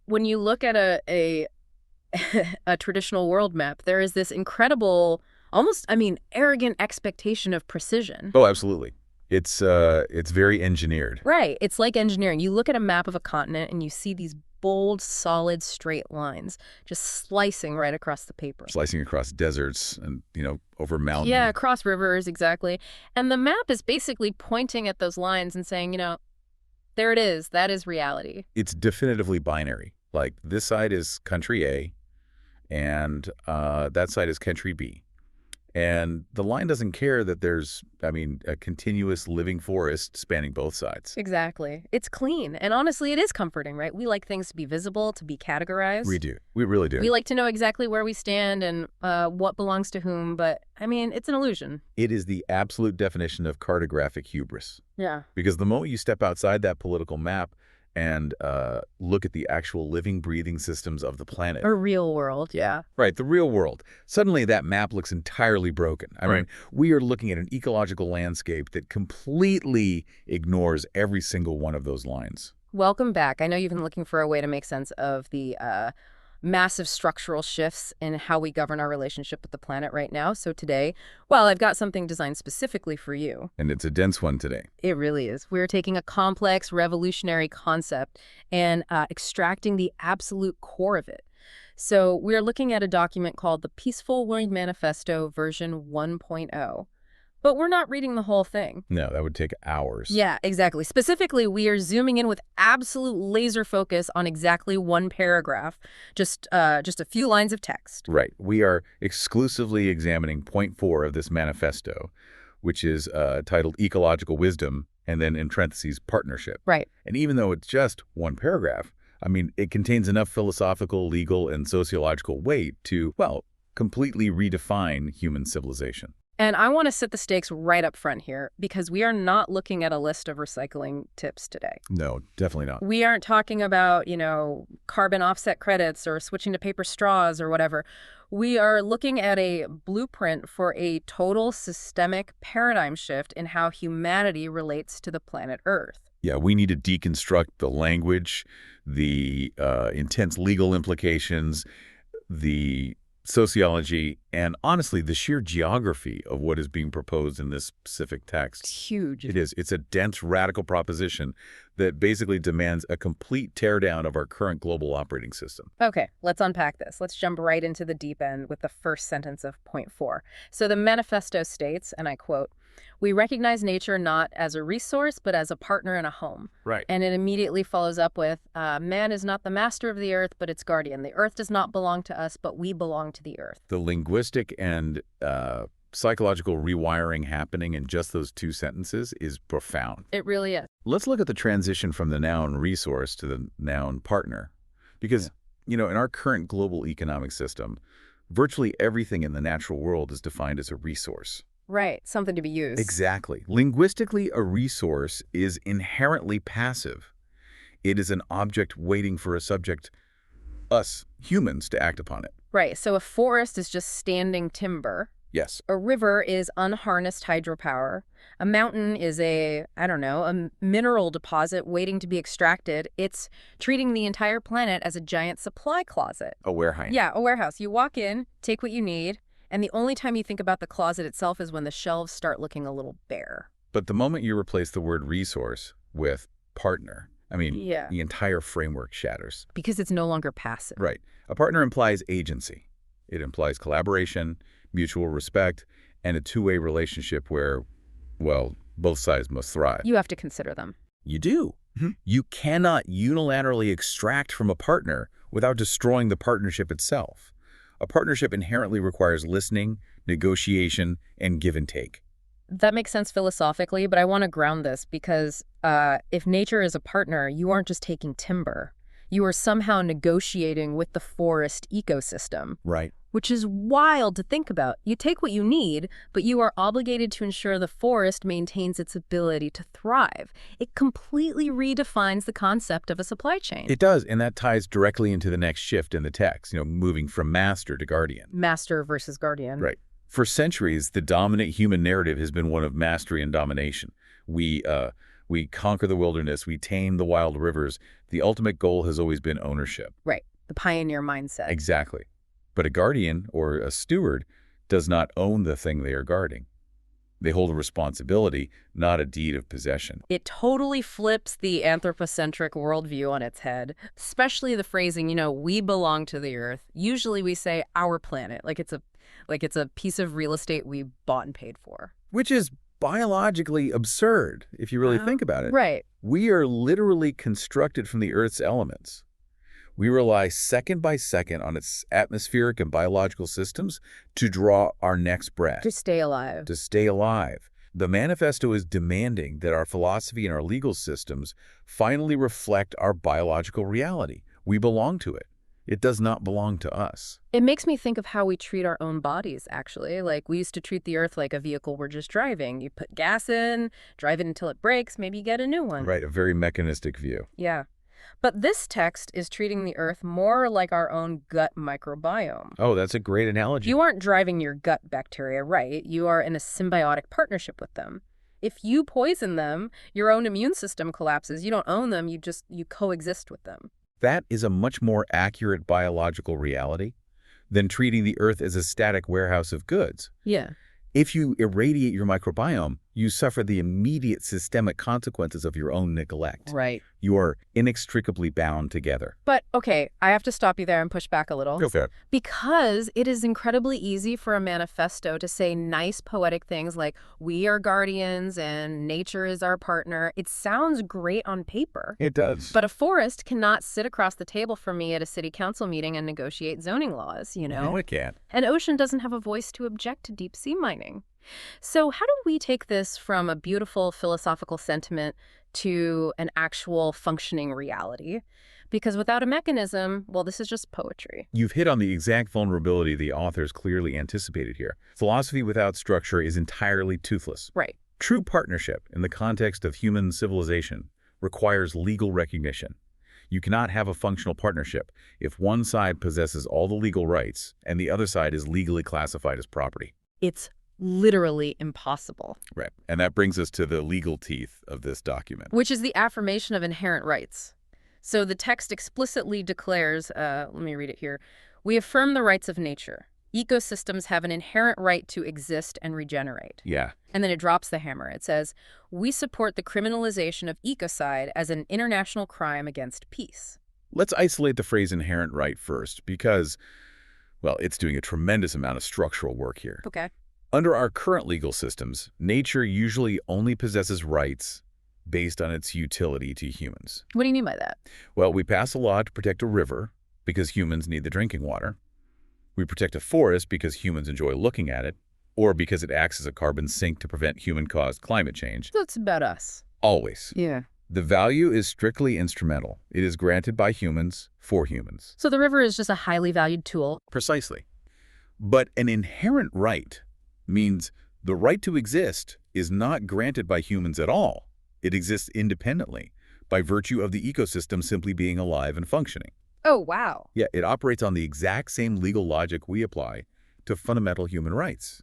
When you look at a traditional world map, there is this incredible, almost, arrogant expectation of precision. Oh, absolutely. It's very engineered. Right. It's like engineering. You look at a map of a continent and you see these bold, solid, straight lines just slicing right across the paper. Slicing across deserts and, over mountains. Yeah, across rivers, exactly. And the map is basically pointing at those lines and saying, there it is. That is reality. It's definitively binary. Like, this side is country A, and that side is country B. And the line doesn't care that there's, a continuous living forest spanning both sides. Exactly. It's clean. And honestly, it is comforting, right? We like things to be visible, to be categorized. We do. We really do. We like to know exactly where we stand and what belongs to whom. But, it's an illusion. It is the absolute definition of cartographic hubris. Yeah. Because the moment you step outside that political map and look at the actual living, breathing systems of the planet. A real world, yeah. Right, the real world. Suddenly that map looks entirely broken. I mean, we are looking at an ecological landscape that completely ignores every single one of those lines. Welcome back. I know you've been looking for a way to make sense of the massive structural shifts in how we govern our relationship with the planet right now. So today, I've got something designed specifically for you. And it's a dense one today. It really is. We're taking a complex, revolutionary concept and extracting the absolute core of it. So we're looking at a document called the Peaceful World Manifesto version 1.0. But we're not reading the whole thing. No, that would take hours. Yeah, exactly. Specifically, we are zooming in with absolute laser focus on exactly one paragraph, just a few lines of text. Right. We are exclusively examining point 4 of this manifesto, which is titled Ecological Wisdom, and then in parentheses, partnership. Right. And even though it's just one paragraph, it contains enough philosophical, legal, and sociological weight to, completely redefine human civilization. And I want to set the stakes right up front here, because we are not looking at a list of recycling tips today. No, definitely not. We aren't talking about, carbon offset credits or switching to paper straws or whatever. We are looking at a blueprint for a total systemic paradigm shift in how humanity relates to the planet Earth. Yeah, we need to deconstruct the language, the intense legal implications, the sociology, and honestly, the sheer geography of what is being proposed in this specific text. It's huge. It is. It's a dense, radical proposition that basically demands a complete teardown of our current global operating system. Okay, let's unpack this. Let's jump right into the deep end with the first sentence of point 4. So the manifesto states, and I quote, "We recognize nature not as a resource, but as a partner and a home." Right. And it immediately follows up with, "Man is not the master of the earth, but its guardian. The earth does not belong to us, but we belong to the earth." The linguistic and psychological rewiring happening in just those 2 sentences is profound. It really is. Let's look at the transition from the noun resource to the noun partner. Because, in our current global economic system, virtually everything in the natural world is defined as a resource. Right, something to be used. Exactly. Linguistically, a resource is inherently passive. It is an object waiting for a subject, us, humans, to act upon it. Right, so a forest is just standing timber. Yes. A river is unharnessed hydropower. A mountain is a mineral deposit waiting to be extracted. It's treating the entire planet as a giant supply closet. A warehouse. Yeah, a warehouse. You walk in, take what you need, and the only time you think about the closet itself is when the shelves start looking a little bare. But the moment you replace the word resource with partner, the entire framework shatters. Because it's no longer passive. Right. A partner implies agency. It implies collaboration, mutual respect, and a two-way relationship where, both sides must thrive. You have to consider them. You do. Mm-hmm. You cannot unilaterally extract from a partner without destroying the partnership itself. A partnership inherently requires listening, negotiation, and give and take. That makes sense philosophically, but I want to ground this because if nature is a partner, you aren't just taking timber. You are somehow negotiating with the forest ecosystem. Right. Which is wild to think about. You take what you need, but you are obligated to ensure the forest maintains its ability to thrive. It completely redefines the concept of a supply chain. It does, and that ties directly into the next shift in the text, moving from master to guardian. Master versus guardian. Right. For centuries, the dominant human narrative has been one of mastery and domination. We We conquer the wilderness. We tame the wild rivers. The ultimate goal has always been ownership. Right. The pioneer mindset. Exactly. But a guardian or a steward does not own the thing they are guarding. They hold a responsibility, not a deed of possession. It totally flips the anthropocentric worldview on its head, especially the phrasing, we belong to the earth. Usually we say our planet, like it's a piece of real estate we bought and paid for. Which is biologically absurd, if you really think about it. Right. We are literally constructed from the Earth's elements. We rely second by second on its atmospheric and biological systems to draw our next breath. To stay alive. To stay alive. The Manifesto is demanding that our philosophy and our legal systems finally reflect our biological reality. We belong to it. It does not belong to us. It makes me think of how we treat our own bodies, actually. Like, we used to treat the earth like a vehicle we're just driving. You put gas in, drive it until it breaks, maybe you get a new one. Right, a very mechanistic view. Yeah. But this text is treating the earth more like our own gut microbiome. Oh, that's a great analogy. You aren't driving your gut bacteria, right? You are in a symbiotic partnership with them. If you poison them, your own immune system collapses. You don't own them, you coexist with them. That is a much more accurate biological reality than treating the earth as a static warehouse of goods. Yeah. If you irradiate your microbiome, you suffer the immediate systemic consequences of your own neglect. Right. You are inextricably bound together. But, okay, I have to stop you there and push back a little. Go for it. Because it is incredibly easy for a manifesto to say nice poetic things like, we are guardians and nature is our partner. It sounds great on paper. It does. But a forest cannot sit across the table from me at a city council meeting and negotiate zoning laws, No, it can't. An ocean doesn't have a voice to object to deep sea mining. So how do we take this from a beautiful philosophical sentiment to an actual functioning reality? Because without a mechanism, well, this is just poetry. You've hit on the exact vulnerability the authors clearly anticipated here. Philosophy without structure is entirely toothless. Right. True partnership in the context of human civilization requires legal recognition. You cannot have a functional partnership if one side possesses all the legal rights and the other side is legally classified as property. It's literally impossible. Right. And that brings us to the legal teeth of this document. Which is the affirmation of inherent rights. So the text explicitly declares, let me read it here, we affirm the rights of nature. Ecosystems have an inherent right to exist and regenerate. Yeah. And then it drops the hammer. It says, we support the criminalization of ecocide as an international crime against peace. Let's isolate the phrase inherent right first because, well, it's doing a tremendous amount of structural work here. Okay. Under our current legal systems, nature usually only possesses rights based on its utility to humans. What do you mean by that? Well, we pass a law to protect a river because humans need the drinking water. We protect a forest because humans enjoy looking at it, or because it acts as a carbon sink to prevent human-caused climate change. So it's about us. Always. Yeah. The value is strictly instrumental. It is granted by humans for humans. So the river is just a highly valued tool. Precisely. But an inherent right means the right to exist is not granted by humans at all. It exists independently by virtue of the ecosystem simply being alive and functioning. Oh, wow. Yeah, it operates on the exact same legal logic we apply to fundamental human rights.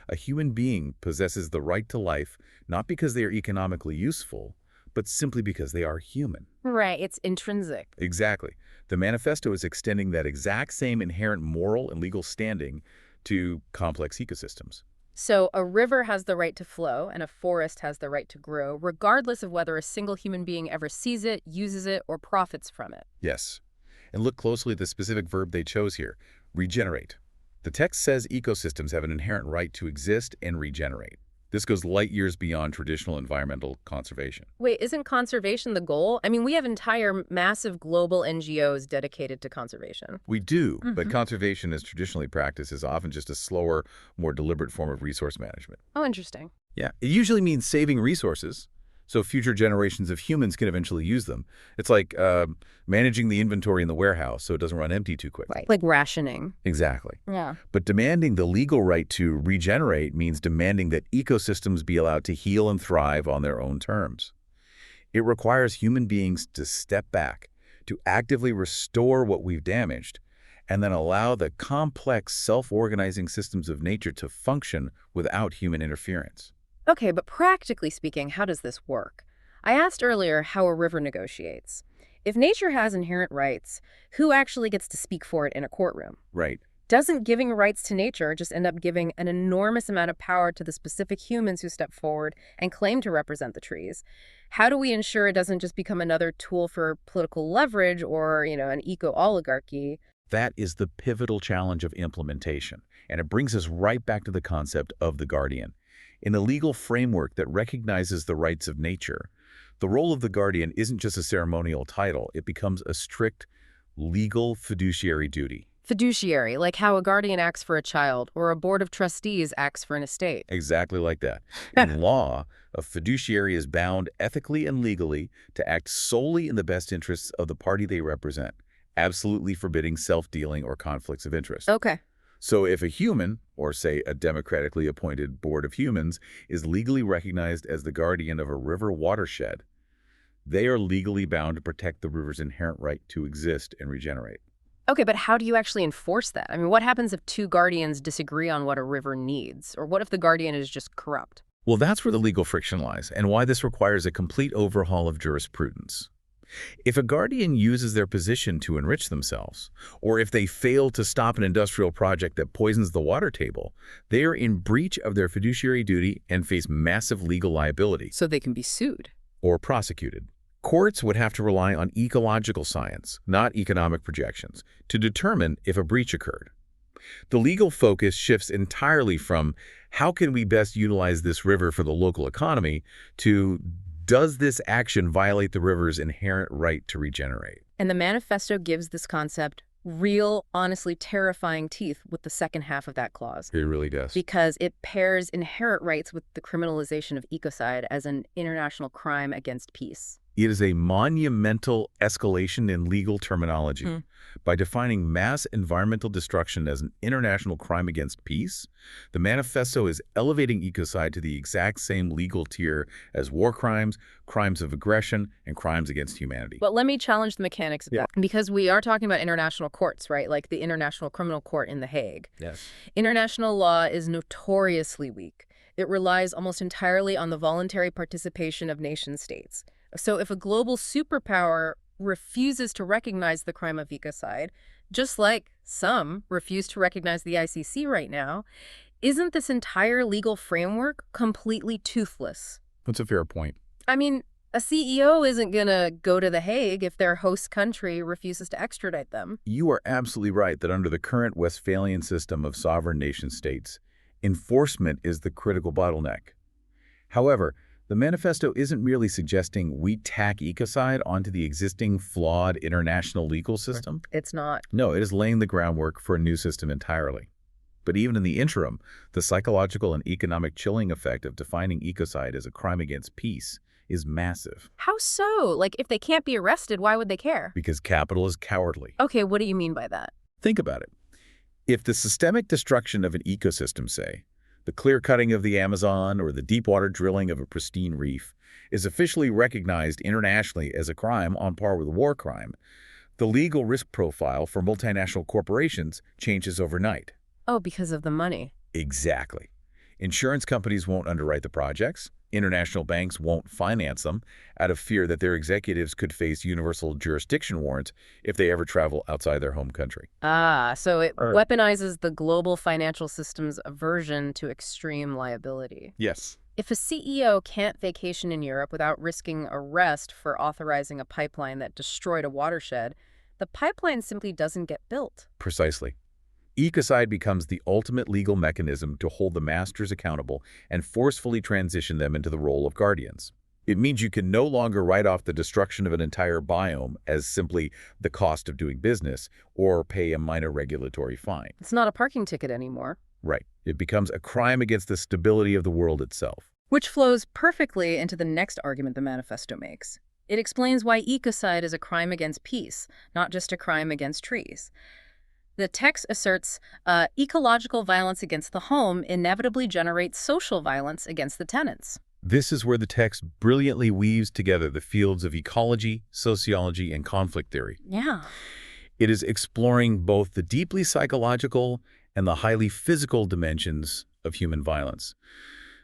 A human being possesses the right to life not because they are economically useful, but simply because they are human. Right, it's intrinsic. Exactly. The Manifesto is extending that exact same inherent moral and legal standing to complex ecosystems. So a river has the right to flow and a forest has the right to grow, regardless of whether a single human being ever sees it, uses it, or profits from it. Yes. And look closely at the specific verb they chose here, regenerate. The text says ecosystems have an inherent right to exist and regenerate. This goes light years beyond traditional environmental conservation. Wait, isn't conservation the goal? I mean, we have entire massive global NGOs dedicated to conservation. We do, but conservation as traditionally practiced is often just a slower, more deliberate form of resource management. Oh, interesting. Yeah, it usually means saving resources so future generations of humans can eventually use them. It's like managing the inventory in the warehouse so it doesn't run empty too quickly. Right. Like rationing. Exactly. Yeah. But demanding the legal right to regenerate means demanding that ecosystems be allowed to heal and thrive on their own terms. It requires human beings to step back, to actively restore what we've damaged, and then allow the complex self-organizing systems of nature to function without human interference. Okay, but practically speaking, how does this work? I asked earlier how a river negotiates. If nature has inherent rights, who actually gets to speak for it in a courtroom? Right. Doesn't giving rights to nature just end up giving an enormous amount of power to the specific humans who step forward and claim to represent the trees? How do we ensure it doesn't just become another tool for political leverage or, an eco-oligarchy? That is the pivotal challenge of implementation, and it brings us right back to the concept of the guardian. In a legal framework that recognizes the rights of nature, the role of the guardian isn't just a ceremonial title, it becomes a strict legal fiduciary duty. Fiduciary, like how a guardian acts for a child or a board of trustees acts for an estate. Exactly like that. In law, a fiduciary is bound ethically and legally to act solely in the best interests of the party they represent, absolutely forbidding self-dealing or conflicts of interest. Okay. So if a human, or say a democratically appointed board of humans, is legally recognized as the guardian of a river watershed, they are legally bound to protect the river's inherent right to exist and regenerate. Okay, but how do you actually enforce that? I mean, what happens if two guardians disagree on what a river needs? Or what if the guardian is just corrupt? Well, that's where the legal friction lies, and why this requires a complete overhaul of jurisprudence. If a guardian uses their position to enrich themselves, or if they fail to stop an industrial project that poisons the water table, they are in breach of their fiduciary duty and face massive legal liability. So they can be sued. Or prosecuted. Courts would have to rely on ecological science, not economic projections, to determine if a breach occurred. The legal focus shifts entirely from how can we best utilize this river for the local economy to does this action violate the river's inherent right to regenerate? And the manifesto gives this concept real, honestly terrifying teeth with the second half of that clause. It really does. Because it pairs inherent rights with the criminalization of ecocide as an international crime against peace. It is a monumental escalation in legal terminology. By defining mass environmental destruction as an international crime against peace, the manifesto is elevating ecocide to the exact same legal tier as war crimes, crimes of aggression, and crimes against humanity. But let me challenge the mechanics of that. Because we are talking about international courts, right? Like the International Criminal Court in The Hague. Yes. International law is notoriously weak. It relies almost entirely on the voluntary participation of nation-states. So if a global superpower refuses to recognize the crime of ecocide, just like some refuse to recognize the ICC right now, isn't this entire legal framework completely toothless? That's a fair point. I mean, a CEO isn't going to go to The Hague if their host country refuses to extradite them. You are absolutely right that under the current Westphalian system of sovereign nation-states, enforcement is the critical bottleneck. However, the manifesto isn't merely suggesting we tack ecocide onto the existing flawed international legal system. It's not. No, it is laying the groundwork for a new system entirely. But even in the interim, the psychological and economic chilling effect of defining ecocide as a crime against peace is massive. How so? Like, if they can't be arrested, why would they care? Because capital is cowardly. Okay, what do you mean by that? Think about it. If the systemic destruction of an ecosystem, say, the clear-cutting of the Amazon or the deep-water drilling of a pristine reef, is officially recognized internationally as a crime on par with a war crime, the legal risk profile for multinational corporations changes overnight. Oh, because of the money. Exactly. Insurance companies won't underwrite the projects. International banks won't finance them out of fear that their executives could face universal jurisdiction warrants if they ever travel outside their home country. Ah, so it weaponizes the global financial system's aversion to extreme liability. Yes. If a CEO can't vacation in Europe without risking arrest for authorizing a pipeline that destroyed a watershed, the pipeline simply doesn't get built. Precisely. Ecocide becomes the ultimate legal mechanism to hold the masters accountable and forcefully transition them into the role of guardians. It means you can no longer write off the destruction of an entire biome as simply the cost of doing business or pay a minor regulatory fine. It's not a parking ticket anymore. Right. It becomes a crime against the stability of the world itself. Which flows perfectly into the next argument the manifesto makes. It explains why ecocide is a crime against peace, not just a crime against trees. The text asserts ecological violence against the home inevitably generates social violence against the tenants. This is where the text brilliantly weaves together the fields of ecology, sociology, and conflict theory. Yeah. It is exploring both the deeply psychological and the highly physical dimensions of human violence.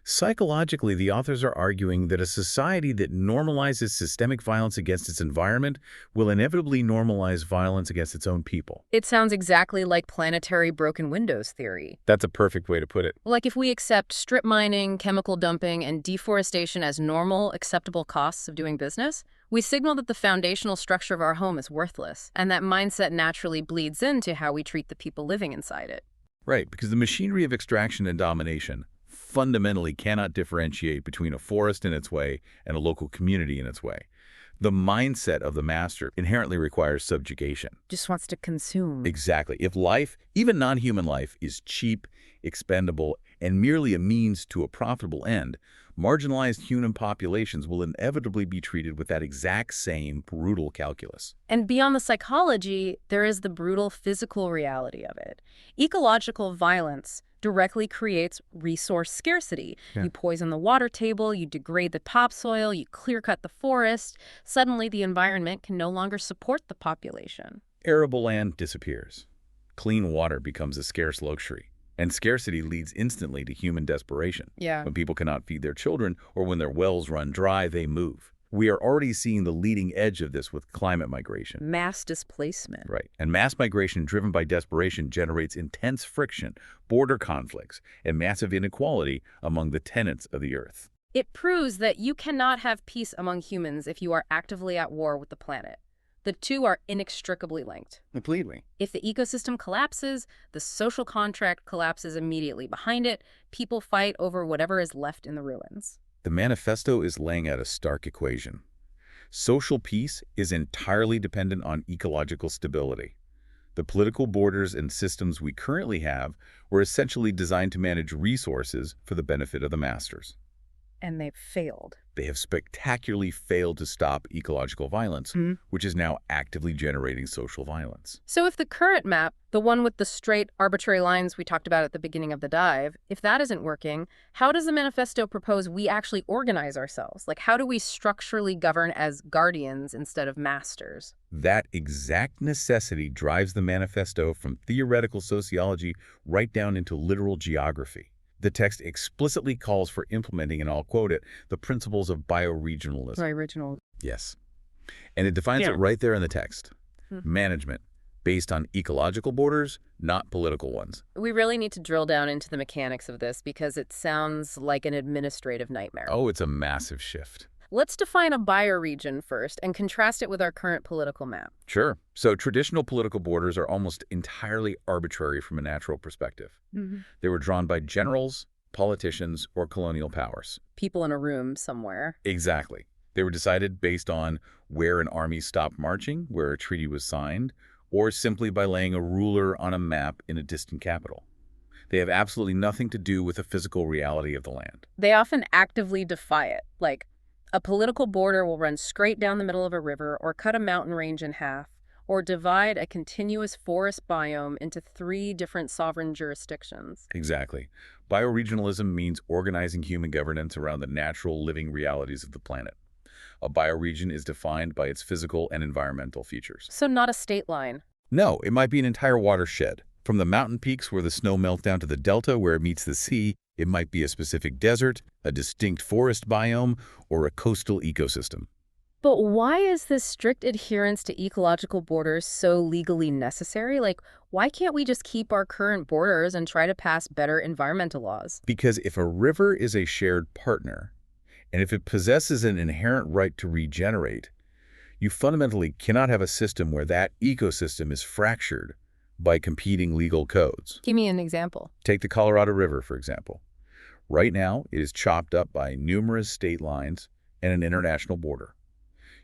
Psychologically, the authors are arguing that a society that normalizes systemic violence against its environment will inevitably normalize violence against its own people. It sounds exactly like planetary broken windows theory. That's a perfect way to put it. Like if we accept strip mining, chemical dumping, and deforestation as normal, acceptable costs of doing business, we signal that the foundational structure of our home is worthless, and that mindset naturally bleeds into how we treat the people living inside it. Right, because the machinery of extraction and domination fundamentally cannot differentiate between a forest in its way and a local community in its way. The mindset of the master inherently requires subjugation. Just wants to consume. Exactly. If life, even non-human life, is cheap, expendable, and merely a means to a profitable end, marginalized human populations will inevitably be treated with that exact same brutal calculus. And beyond the psychology, there is the brutal physical reality of it. Ecological violence directly creates resource scarcity. Yeah. You poison the water table, you degrade the topsoil, you clear-cut the forest. Suddenly, the environment can no longer support the population. Arable land disappears. Clean water becomes a scarce luxury. And scarcity leads instantly to human desperation. Yeah. When people cannot feed their children or when their wells run dry, they move. We are already seeing the leading edge of this with climate migration. Mass displacement. Right. And mass migration driven by desperation generates intense friction, border conflicts, and massive inequality among the tenants of the earth. It proves that you cannot have peace among humans if you are actively at war with the planet. The two are inextricably linked. Completely. If the ecosystem collapses, the social contract collapses immediately behind it. People fight over whatever is left in the ruins. The Manifesto is laying out a stark equation. Social peace is entirely dependent on ecological stability. The political borders and systems we currently have were essentially designed to manage resources for the benefit of the masters. And they've failed. They have spectacularly failed to stop ecological violence, which is now actively generating social violence. So if the current map, the one with the straight, arbitrary lines we talked about at the beginning of the dive, if that isn't working, how does the manifesto propose we actually organize ourselves? Like, how do we structurally govern as guardians instead of masters? That exact necessity drives the manifesto from theoretical sociology right down into literal geography. The text explicitly calls for implementing, and I'll quote it, the principles of bioregionalism. Original. Yes. And it defines it right there in the text. Management, based on ecological borders, not political ones. We really need to drill down into the mechanics of this because it sounds like an administrative nightmare. Oh, it's a massive shift. Let's define a bioregion first and contrast it with our current political map. Sure. So traditional political borders are almost entirely arbitrary from a natural perspective. They were drawn by generals, politicians, or colonial powers. People in a room somewhere. Exactly. They were decided based on where an army stopped marching, where a treaty was signed, or simply by laying a ruler on a map in a distant capital. They have absolutely nothing to do with the physical reality of the land. They often actively defy it, like a political border will run straight down the middle of a river or cut a mountain range in half, or divide a continuous forest biome into 3 different sovereign jurisdictions. Exactly. Bioregionalism means organizing human governance around the natural living realities of the planet. A bioregion is defined by its physical and environmental features. So not a state line. No, it might be an entire watershed. From the mountain peaks where the snow melts down to the delta where it meets the sea, it might be a specific desert, a distinct forest biome, or a coastal ecosystem. But why is this strict adherence to ecological borders so legally necessary? Like, why can't we just keep our current borders and try to pass better environmental laws? Because if a river is a shared partner, and if it possesses an inherent right to regenerate, you fundamentally cannot have a system where that ecosystem is fractured by competing legal codes. Give me an example. Take the Colorado River, for example. Right now, it is chopped up by numerous state lines and an international border.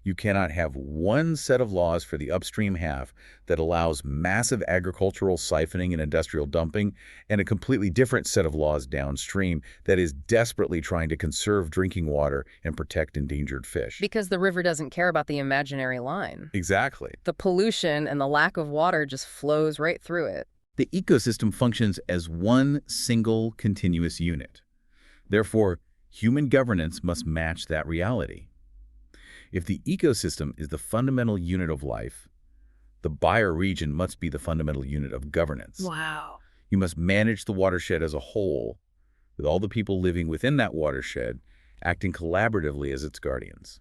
You cannot have one set of laws for the upstream half that allows massive agricultural siphoning and industrial dumping, and a completely different set of laws downstream that is desperately trying to conserve drinking water and protect endangered fish. Because the river doesn't care about the imaginary line. Exactly. The pollution and the lack of water just flows right through it. The ecosystem functions as one single continuous unit. Therefore, human governance must match that reality. If the ecosystem is the fundamental unit of life, the bioregion must be the fundamental unit of governance. Wow. You must manage the watershed as a whole, with all the people living within that watershed acting collaboratively as its guardians.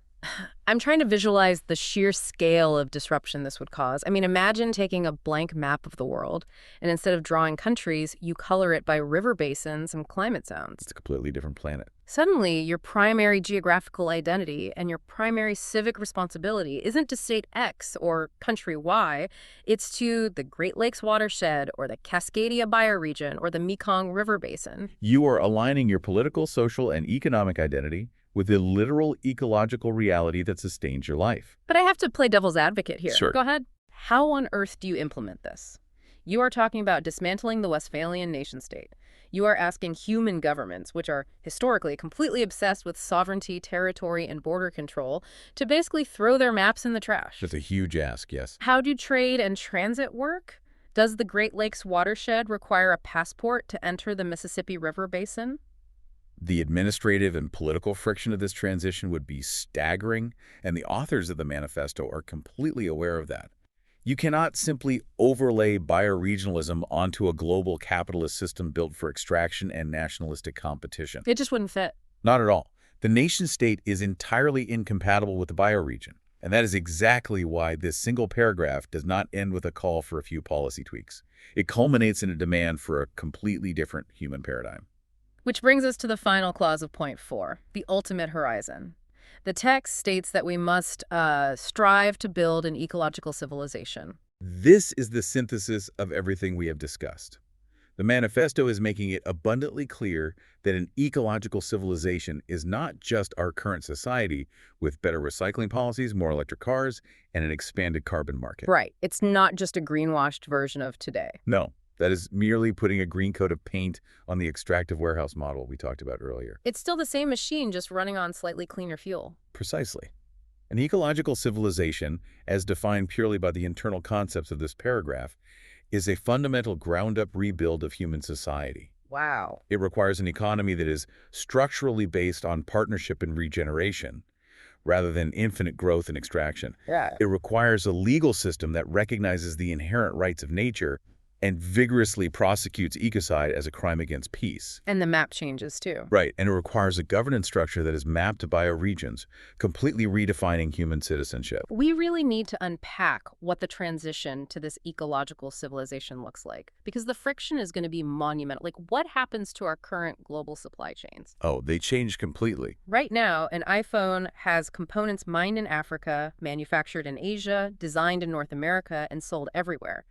I'm trying to visualize the sheer scale of disruption this would cause. I mean, imagine taking a blank map of the world, and instead of drawing countries, you color it by river basins and climate zones. It's a completely different planet. Suddenly, your primary geographical identity and your primary civic responsibility isn't to state X or country Y, it's to the Great Lakes watershed or the Cascadia bioregion or the Mekong River Basin. You are aligning your political, social, and economic identity with the literal ecological reality that sustains your life. But I have to play devil's advocate here. Sure. Go ahead. How on earth do you implement this? You are talking about dismantling the Westphalian nation-state. You are asking human governments, which are historically completely obsessed with sovereignty, territory, and border control, to basically throw their maps in the trash. That's a huge ask, yes. How do trade and transit work? Does the Great Lakes watershed require a passport to enter the Mississippi River Basin? The administrative and political friction of this transition would be staggering, and the authors of the manifesto are completely aware of that. You cannot simply overlay bioregionalism onto a global capitalist system built for extraction and nationalistic competition. It just wouldn't fit. Not at all. The nation-state is entirely incompatible with the bioregion, and that is exactly why this single paragraph does not end with a call for a few policy tweaks. It culminates in a demand for a completely different human paradigm. Which brings us to the final clause of point 4, the ultimate horizon. The text states that we must strive to build an ecological civilization. This is the synthesis of everything we have discussed. The manifesto is making it abundantly clear that an ecological civilization is not just our current society with better recycling policies, more electric cars, and an expanded carbon market. Right. It's not just a greenwashed version of today. No. That is merely putting a green coat of paint on the extractive warehouse model we talked about earlier. It's still the same machine, just running on slightly cleaner fuel. Precisely. An ecological civilization, as defined purely by the internal concepts of this paragraph, is a fundamental ground-up rebuild of human society. Wow. It requires an economy that is structurally based on partnership and regeneration, rather than infinite growth and extraction. Yeah. It requires a legal system that recognizes the inherent rights of nature and vigorously prosecutes ecocide as a crime against peace. And the map changes, too. Right, and it requires a governance structure that is mapped to bioregions, completely redefining human citizenship. We really need to unpack what the transition to this ecological civilization looks like, because the friction is going to be monumental. Like, what happens to our current global supply chains? Oh, they change completely. Right now, an iPhone has components mined in Africa, manufactured in Asia, designed in North America, and sold everywhere.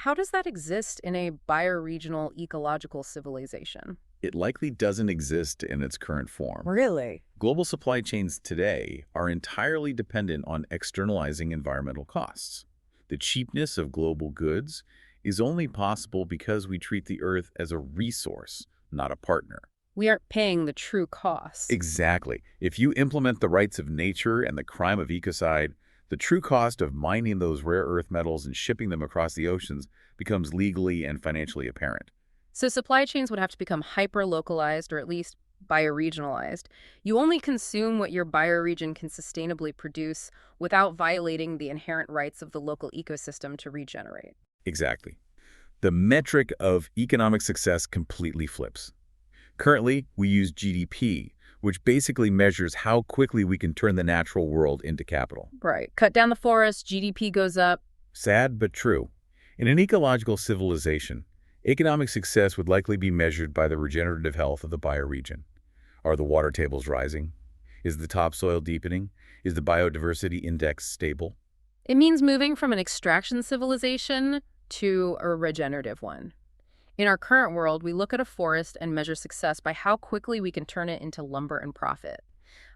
How does that exist in a bioregional ecological civilization? It likely doesn't exist in its current form. Really? Global supply chains today are entirely dependent on externalizing environmental costs. The cheapness of global goods is only possible because we treat the Earth as a resource, not a partner. We aren't paying the true costs. Exactly. If you implement the rights of nature and the crime of ecocide, the true cost of mining those rare earth metals and shipping them across the oceans becomes legally and financially apparent. So supply chains would have to become hyper-localized or at least bioregionalized. You only consume what your bioregion can sustainably produce without violating the inherent rights of the local ecosystem to regenerate. Exactly. The metric of economic success completely flips. Currently, we use GDP, which basically measures how quickly we can turn the natural world into capital. Right. Cut down the forest, GDP goes up. Sad but true. In an ecological civilization, economic success would likely be measured by the regenerative health of the bioregion. Are the water tables rising? Is the topsoil deepening? Is the biodiversity index stable? It means moving from an extraction civilization to a regenerative one. In our current world, we look at a forest and measure success by how quickly we can turn it into lumber and profit.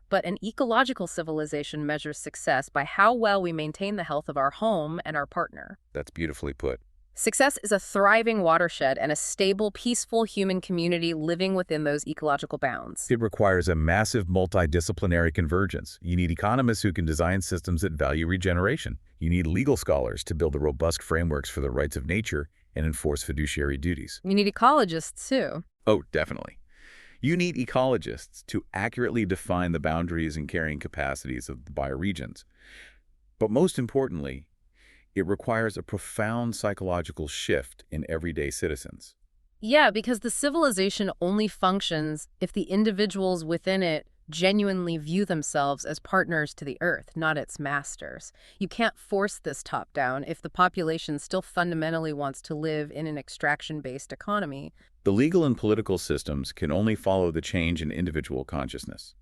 But an ecological civilization measures success by how well we maintain the health of our home and our partner. That's beautifully put. Success is a thriving watershed and a stable, peaceful human community living within those ecological bounds. It requires a massive multidisciplinary convergence. You need economists who can design systems that value regeneration. You need legal scholars to build the robust frameworks for the rights of nature and enforce fiduciary duties. You need ecologists, too. Oh, definitely. You need ecologists to accurately define the boundaries and carrying capacities of the bioregions. But most importantly, it requires a profound psychological shift in everyday citizens. Yeah, because the civilization only functions if the individuals within it genuinely view themselves as partners to the earth, not its masters. You can't force this top down if the population still fundamentally wants to live in an extraction-based economy. The legal and political systems can only follow the change in individual consciousness.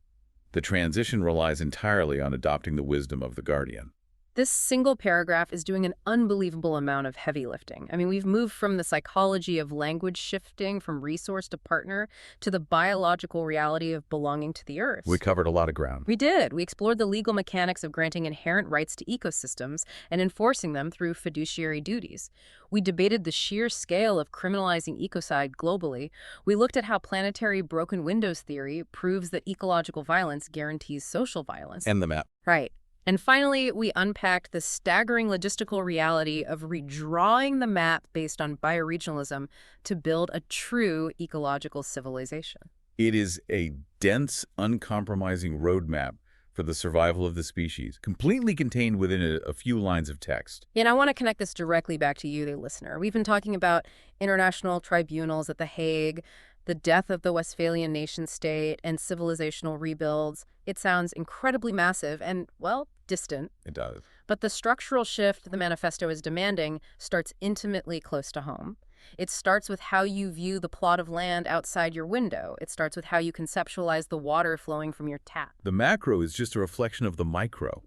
The transition relies entirely on adopting the wisdom of the guardian. This single paragraph is doing an unbelievable amount of heavy lifting. I mean, we've moved from the psychology of language shifting from resource to partner to the biological reality of belonging to the We earth. covered a lot of ground. We did. We explored the legal mechanics of granting inherent rights to ecosystems and enforcing them through fiduciary duties. We debated the sheer scale of criminalizing ecocide globally. We looked at how planetary broken windows theory proves that ecological violence guarantees social violence. And the map. Right. And finally, we unpacked the staggering logistical reality of redrawing the map based on bioregionalism to build a true ecological civilization. It is a dense, uncompromising roadmap for the survival of the species, completely contained within a few lines of text. And I want to connect this directly back to you, the listener. We've been talking about international tribunals at The Hague, the death of the Westphalian nation-state, and civilizational rebuilds. It sounds incredibly massive and, well, distant. It does. But the structural shift the manifesto is demanding starts intimately close to home. It starts with how you view the plot of land outside your window. It starts with how you conceptualize the water flowing from your tap. The macro is just a reflection of the micro.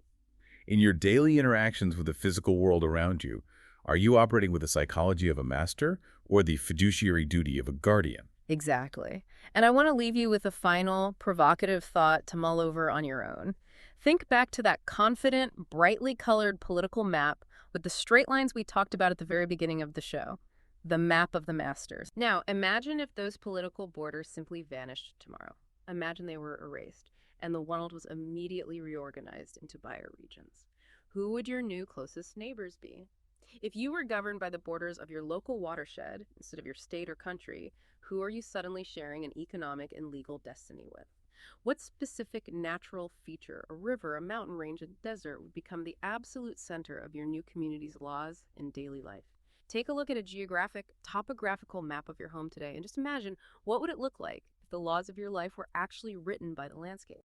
In your daily interactions with the physical world around you, are you operating with the psychology of a master or the fiduciary duty of a guardian? Exactly. And I want to leave you with a final, provocative thought to mull over on your own. Think back to that confident, brightly colored political map with the straight lines we talked about at the very beginning of the show. The map of the masters. Now, imagine if those political borders simply vanished tomorrow. Imagine they were erased, and the world was immediately reorganized into bioregions. Who would your new closest neighbors be? If you were governed by the borders of your local watershed instead of your state or country, who are you suddenly sharing an economic and legal destiny with? What specific natural feature, a river, a mountain range, a desert, would become the absolute center of your new community's laws and daily life? Take a look at a geographic, topographical map of your home today and just imagine what would it look like if the laws of your life were actually written by the landscape.